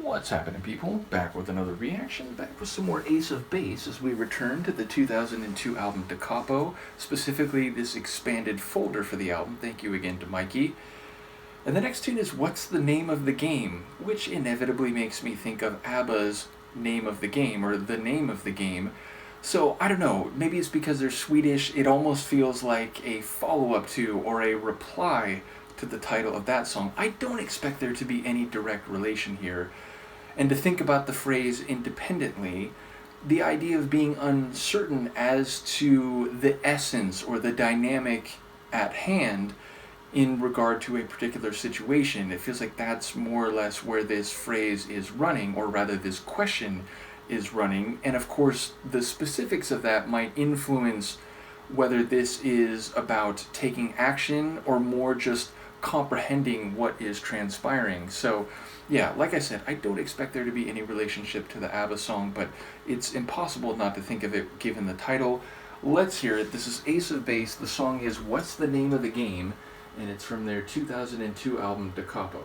What's happening, people? Back with another reaction, back with some more Ace of Base as we return to the 2002 album Capo, specifically this expanded folder for the album. Thank you again to Mikey. And the next tune is What's the Name of the Game, which inevitably makes me think of ABBA's Name of the Game, or The Name of the Game. So, I don't know, maybe it's because they're Swedish, it almost feels like a follow-up to, or a reply to the title of that song. I don't expect there to be any direct relation here. And to think about the phrase independently, the idea of being uncertain as to the essence or the dynamic at hand in regard to a particular situation, it feels like that's more or less where this phrase is running, or rather this question is running. And of course, the specifics of that might influence whether this is about taking action or more just comprehending what is transpiring. So yeah, like I said, I don't expect there to be any relationship to the ABBA song, but it's impossible not to think of it given the title. Let's hear it. This is Ace of Base. The song is What's the Name of the Game? And it's from their 2002 album Capo.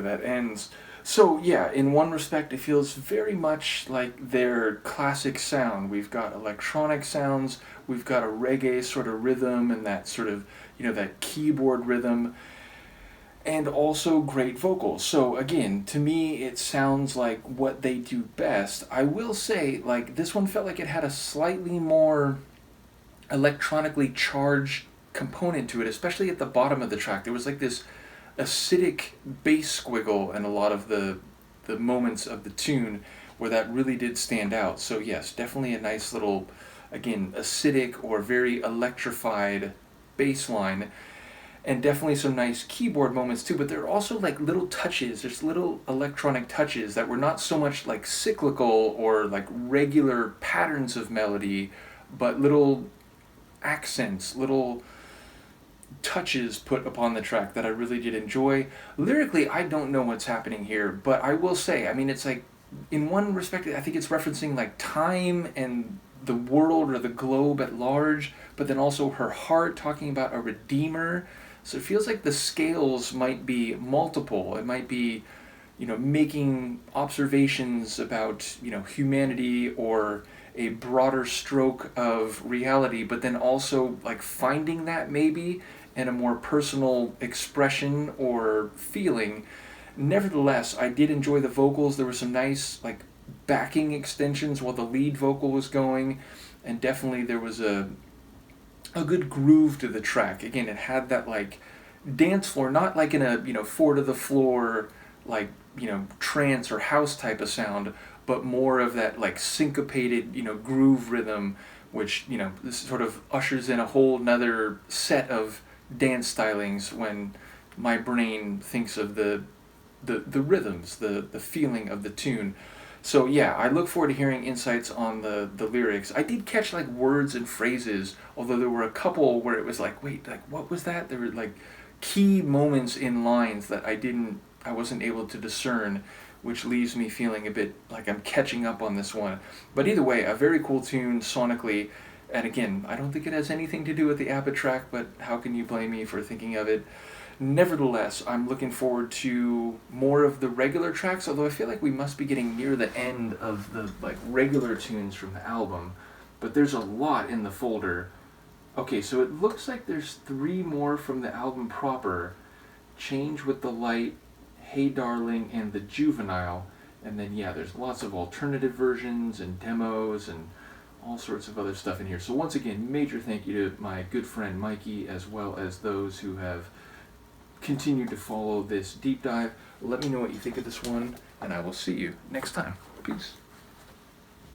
That ends. So yeah, in one respect it feels very much like their classic sound. We've got electronic sounds, we've got a reggae sort of rhythm and that sort of, that keyboard rhythm, and also great vocals. So again, to me it sounds like what they do best. I will say, like, this one felt like it had a slightly more electronically charged component to it, especially at the bottom of the track. There was like this acidic bass squiggle in a lot of the moments of the tune where that really did stand out. So yes, definitely a nice little, again, acidic or very electrified bass line. and definitely some nice keyboard moments too, but there are also like little touches, there's little electronic touches that were not so much like cyclical or like regular patterns of melody, but little accents, little touches put upon the track that I really did enjoy. Lyrically, I don't know what's happening here, but I will say, I mean, it's like, in one respect, I think it's referencing like time and the world or the globe at large, but then also her heart, talking about a redeemer. So it feels like the scales might be multiple. It might be, making observations about, humanity or a broader stroke of reality, but then also like finding that maybe in a more personal expression or feeling. Nevertheless, I did enjoy the vocals. There were some nice like backing extensions while the lead vocal was going, and definitely there was a good groove to the track. Again, it had that like dance floor, not like in a four to the floor like trance or house type of sound, but more of that like syncopated groove rhythm, which this sort of ushers in a whole nother set of dance stylings when my brain thinks of the rhythms, the feeling of the tune. So yeah, I look forward to hearing insights on the lyrics. I did catch like words and phrases, although there were a couple where it was like, wait, like what was that? There were like key moments in lines that I wasn't able to discern, which leaves me feeling a bit like I'm catching up on this one. But either way, a very cool tune sonically. And again, I don't think it has anything to do with the ABBA track, but how can you blame me for thinking of it? Nevertheless, I'm looking forward to more of the regular tracks, although I feel like we must be getting near the end of the like regular tunes from the album. But there's a lot in the folder. Okay, so it looks like there's 3 more from the album proper. Change with the Light, Hey Darling, and The Juvenile. And then yeah, there's lots of alternative versions and demos and all sorts of other stuff in here. So once again, major thank you to my good friend Mikey, as well as those who have continued to follow this deep dive. Let me know what you think of this one, and I will see you next time. Peace.